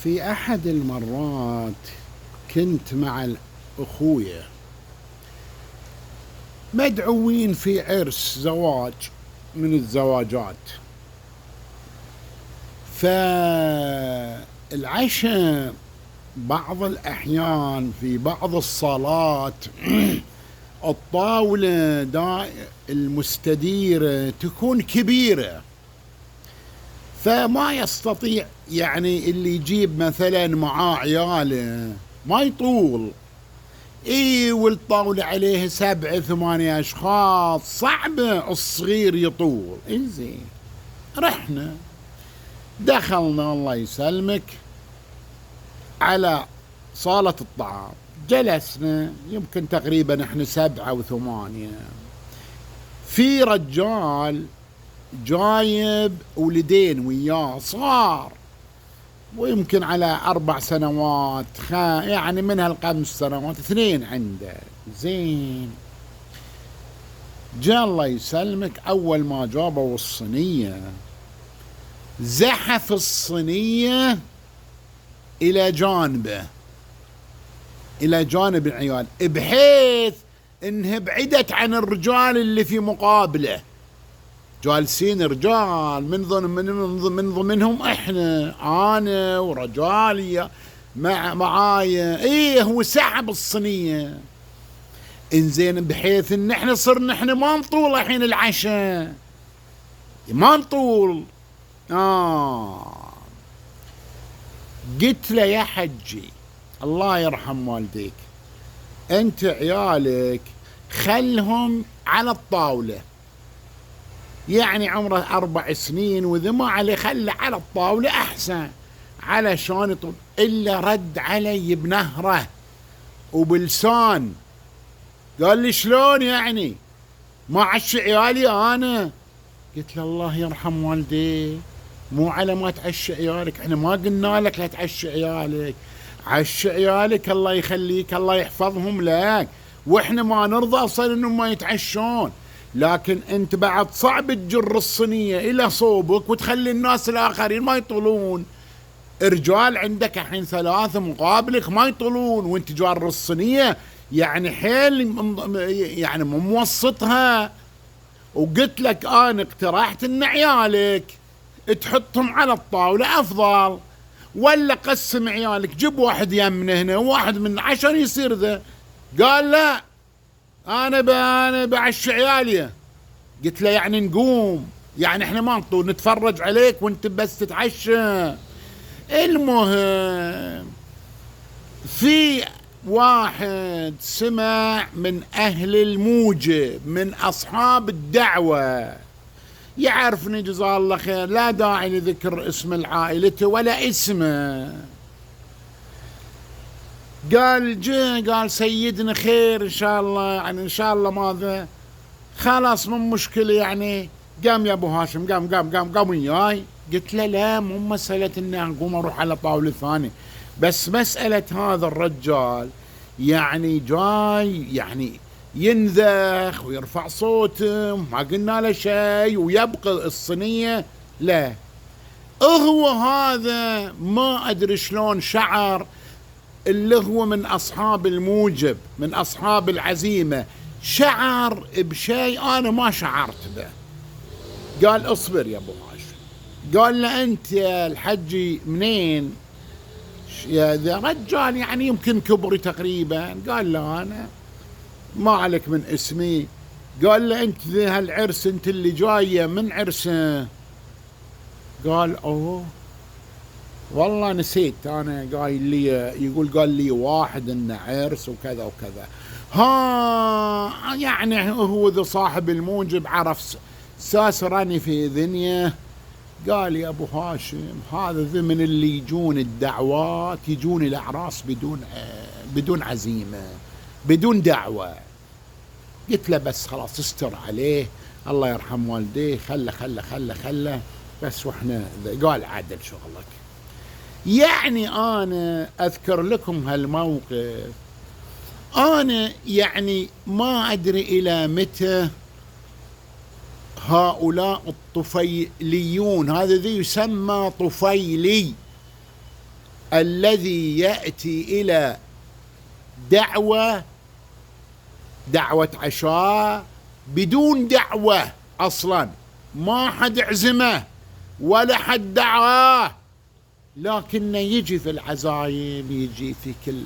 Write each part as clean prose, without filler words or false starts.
في أحد المرات كنت مع أخويا مدعوين في عرس زواج من الزواجات، فالعشاء بعض الأحيان في بعض الصالات الطاولة المستديرة تكون كبيرة، فما يستطيع يعني اللي يجيب مثلا معاه عياله ما يطول. والطاولة عليه 7-8 أشخاص، صعبة الصغير يطول. زين، رحنا دخلنا الله يسلمك على صالة الطعام، جلسنا يمكن تقريبا احنا 7 و8. في رجال جايب ولدين وياه صغار، ويمكن على 4 سنوات، يعني منها 5 سنوات 2 عنده. زين، جاء الله يسلمك أول ما جابوا الصينية زحف الصينية إلى جانبه، إلى جانب العيال، بحيث إنها بعدت عن الرجال اللي في مقابله. جالسين رجال من ضمنهم احنا، انا ورجالي معايا. هو سحب الصينيه. انزين، بحيث ان احنا صرنا احنا ما نطول الحين العشاء، ما نطول. قلت له يا حجي الله يرحم والديك، انت عيالك خلهم على الطاوله، يعني عمره 4 سنين وذا ما عليه، خله على الطاولة أحسن علشان يطول. إلا رد علي بنهره وبلسان، قال لي شلون يعني ما عش عيالي أنا؟ قلت له الله يرحم والديك، مو على ما تعش عيالك، احنا ما قلنا لك لا تعش عيالك، عش عيالك الله يخليك، الله يحفظهم لك، واحنا ما نرضى اصلا انهم ما يتعشون. لكن انت بعد صعب تجر الصينية الى صوبك وتخلي الناس الاخرين ما يطولون. رجال عندك الحين 3 مقابلك ما يطولون، وانت جار الصينية يعني حيل يعني موسطها. وقلت لك انا اقترحت ان عيالك تحطهم على الطاولة افضل، ولا قسم عيالك، جيب واحد يمن هنا وواحد من عشان يصير ذا. قال لا، انا بعش عيالي. قلت له يعني نقوم، يعني احنا ما نطول نتفرج عليك وانت بس تتعشى. المهم، في واحد سمع من اهل الموجب من اصحاب الدعوة، يعرفني جزاه الله خير، لا داعي لذكر اسم العائلة ولا اسمه. قال سيدنا خير ان شاء الله، يعني ان شاء الله ماذا، خلاص من مشكلة يعني. قام يا ابو هاشم، قام وياي. قلت له لا، مو مسألة اني اقوم اروح على طاولة ثانية، بس مسألة هذا الرجال يعني جاي يعني ينذخ ويرفع صوته، ما قلنا له شيء، ويبقى الصينية. لا، هو هذا ما ادري شلون شعر، اللي هو من أصحاب الموجب من أصحاب العزيمة، شعر بشيء أنا ما شعرت به. قال اصبر يا أبو هاشم. قال له أنت يا الحجي منين؟ يا ذا رجال يعني يمكن كبري تقريبا. قال له أنا ما عليك من اسمي. قال له أنت ذي هالعرس أنت اللي جاية من عرسه؟ قال أوه والله نسيت، انا قايل لي قال لي واحد انه عرس وكذا وكذا. يعني هو ذا صاحب الموجب عرف ساسرني في ذنيه. قال يا ابو هاشم، هذا ذي من اللي يجون الدعوات، يجون الاعراس بدون عزيمه، بدون دعوه. قلت له بس خلاص استر عليه، الله يرحم والديه، خله بس، واحنا قال عدل شغلك. يعني أنا أذكر لكم هالموقف، أنا يعني ما أدري إلى متى هؤلاء الطفيليون، هذا ذي يسمى طفيلي، الذي يأتي إلى دعوة عشاء بدون دعوة أصلا، ما حد عزمه ولا حد دعاه، لكنه يجي في العزايم، يجي في كل.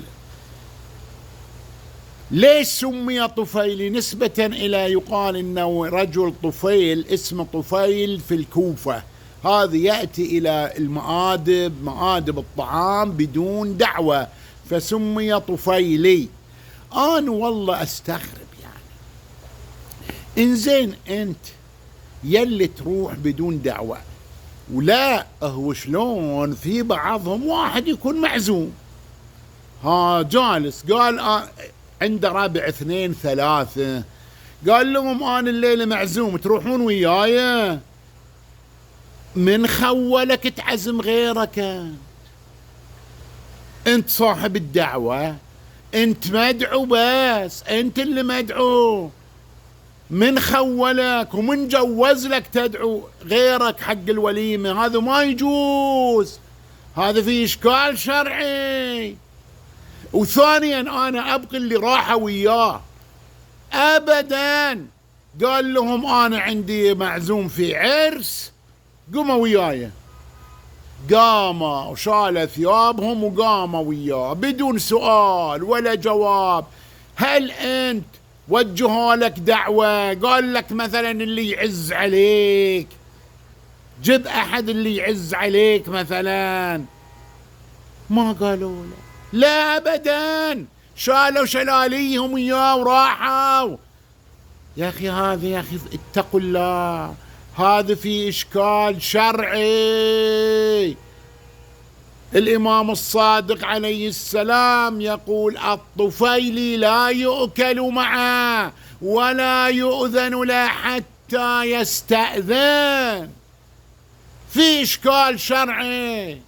ليش سمي طفيلي؟ نسبة إلى يقال إنه رجل طفيل اسمه طفيل في الكوفة، هذا يأتي إلى مآدب الطعام بدون دعوة، فسمي طفيلي. أنا والله أستغرب يعني، إنزين أنت يلي تروح بدون دعوة، ولا هو شلون في بعضهم واحد يكون معزوم، جالس قال عنده ربع 2 3، قال لهم أنا الليلة معزوم تروحون وياي؟ من خولك تعزم غيرك؟ أنت صاحب الدعوة، أنت مدعو، بس أنت اللي مدعو. من خولك ومن جوز لك تدعو غيرك حق الوليمة؟ هذا ما يجوز، هذا فيه إشكال شرعي. وثانيا أنا أبقي اللي راحة وياه أبدا. قال لهم أنا عندي معزوم في عرس، قوموا وياي. قاموا وشال ثيابهم وقاموا وياه بدون سؤال ولا جواب. هل أنت وجهوا لك دعوة؟ قال لك مثلا اللي يعز عليك، جب أحد اللي يعز عليك مثلا، ما قالوا له، لا أبدا، شالوا شلاليهم وياه وراحوا. يا أخي هذا، يا أخي اتقوا الله، هذا في إشكال شرعي. الإمام الصادق عليه السلام يقول الطفيلي لا يؤكل معه ولا يؤذن له حتى يستأذن. في إشكال شرعي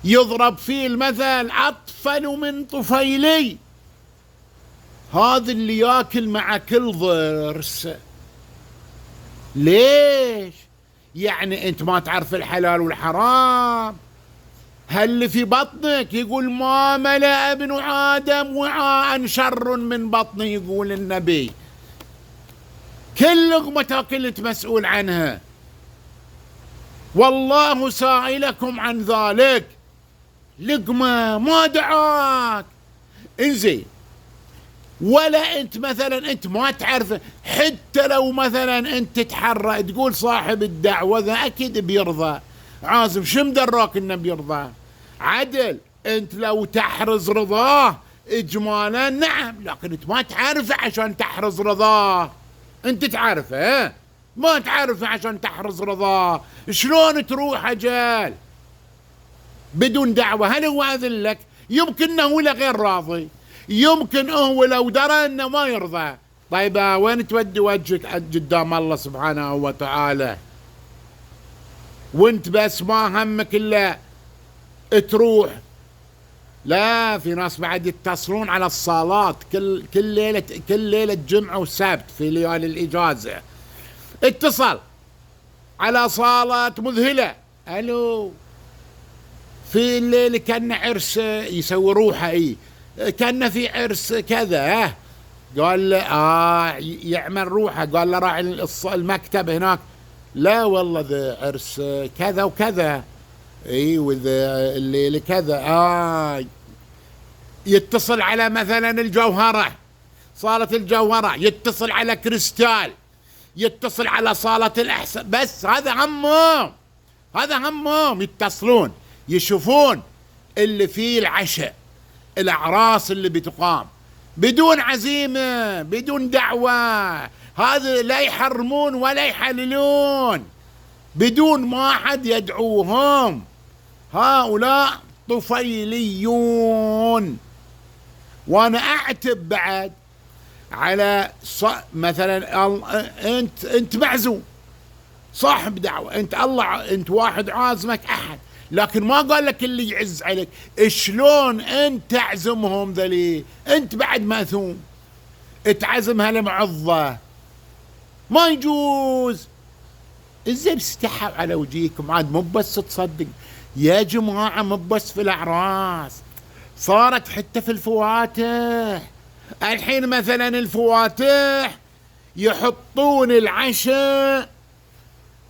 يضرب فيه المثل أطفل من طفيلي، هذا اللي ياكل مع كل ضرس. ليش؟ يعني أنت ما تعرف الحلال والحرام؟ هل اللي في بطنك يقول ما ملأ ابن آدم وعاء شر من بطنه، يقول النبي، كل لقمة تاكل أنت مسؤول عنها، والله سائلكم عن ذلك. لقمة ما دعاك، انزين. ولا انت مثلا انت ما تعرف، حتى لو مثلا انت تتحرى تقول صاحب الدعوة ذا اكيد بيرضى، عازم شم دراك انه بيرضى؟ عدل انت لو تحرز رضاه اجمالا نعم، لكن انت ما تعرفه عشان تحرز رضاه. انت تعرفه ما تعرفه عشان تحرز رضاه، شلون تروح اجل بدون دعوة؟ هل هو أذن لك؟ يمكن انه لا غير راضي، يمكن هو لو درى انه ما يرضى. طيب وين تودي وجهك قدام الله سبحانه وتعالى وانت بس ما همك الا تروح؟ لا، في ناس بعد يتصلون على الصالات كل ليلة جمعة وسبت في ليالي الإجازة، اتصل على صالة مذهلة، الو في الليل كان عرس، يسوي روحه كان في عرس كذا، قال يعمل روحه، قال له راعي المكتب هناك، لا والله ذا عرس كذا وكذا، وذا الليل كذا. يتصل على مثلا الجوهرة، صالة الجوهرة، يتصل على كريستال، يتصل على صالة الأحسن، بس هذا همهم يتصلون يشوفون اللي فيه العشاء، الأعراس اللي بتقام بدون عزيمة بدون دعوة، هذا لا يحرمون ولا يحللون بدون ما حد يدعوهم. هؤلاء طفيليون. وانا اعتب بعد على مثلا انت معزوم صاحب دعوة، انت واحد عازمك احد، لكن ما قال لك اللي يعز عليك، شلون انت تعزمهم ذلي؟ انت بعد ماثوم تعزم هالمعضة، ما يجوز. الزين استحوا على وجيكم عاد، مو بس تصدق يا جماعة مو بس في الأعراس، صارت حتى في الفواتح. الحين مثلا الفواتح يحطون العشاء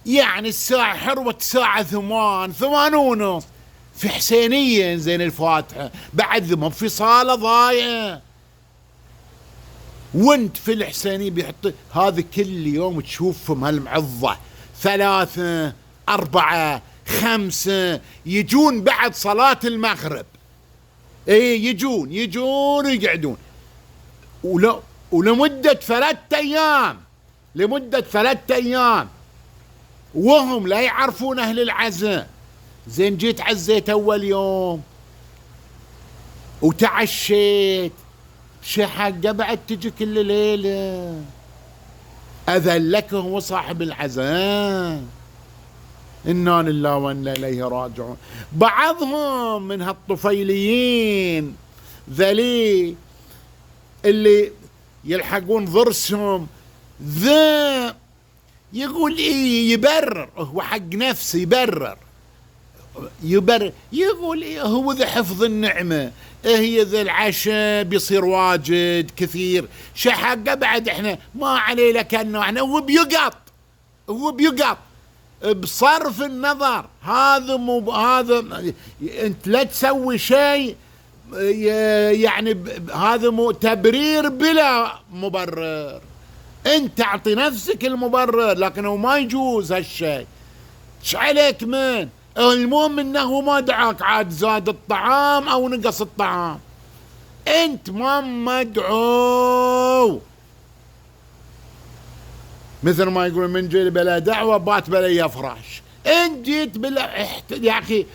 يعني الساعة حروة الساعة 8 في حسينية، زين الفاتحة بعد ذمم في صالة ضايعة، وانت في الحسينية بيحط هذا كل يوم تشوفهم هالمعظة 3 4 5 يجون بعد صلاة المغرب، ايه يجون ويقعدون ولمدة 3 أيام، لمدة 3 أيام وهم لا يعرفون أهل العزاء. زين جيت عزيت أول يوم وتعشيت، شحقة بعد تجي كل ليلة، أذلك هو صاحب العزاء. إنا لله وإنا إليه راجعون. بعضهم من هالطفيليين ذلي اللي يلحقون ضرسهم ذا يقول إيه، يبرر هو حق نفسه، يبرر يقول إيه هو ذا حفظ النعمة، هي ذا العشاء بيصير واجد كثير، شحقة بعد احنا ما عليه لكنه احنا، هو بيقط بصرف النظر. هذا مو هذا، انت لا تسوي شيء يعني هذا مو تبرير بلا مبرر، انت تعطي نفسك المبرر، لكنه ما يجوز هالشيء. ايش عليك من المهم انه ما دعاك عاد زاد الطعام او نقص الطعام، انت ما مدعو. مثل ما يقول من جيل بلا دعوة بات بلا يفرش، انت جيت بلا يا اخي.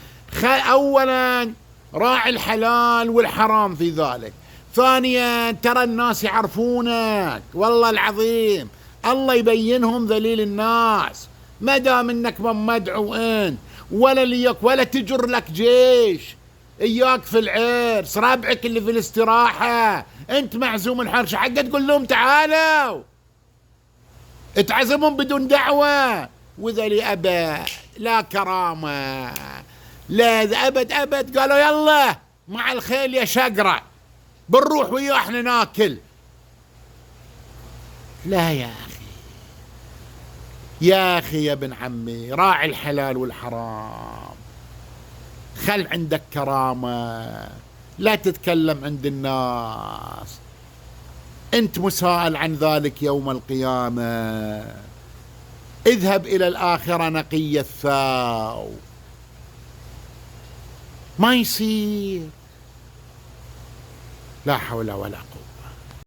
اولا راعي الحلال والحرام في ذلك، ثانيا ترى الناس يعرفونك، والله العظيم الله يبينهم ذليل الناس، ما دام انك من مدعو انت ولا ليك ولا تجر لك جيش، اياك في العرس ربعك اللي في الاستراحة انت معزوم الحرش حقه تقول لهم تعالوا، اتعزمهم بدون دعوة، وذا لي أبا لا كرامة لا أبد قالوا يلا مع الخيل يا شقرة بنروح وياه احنا ناكل. لا يا أخي يا ابن عمي، راعي الحلال والحرام، خل عندك كرامة، لا تتكلم عند الناس، أنت مسائل عن ذلك يوم القيامة. اذهب إلى الآخرة نقي الثوب، ما يصير. لا حول ولا قوة.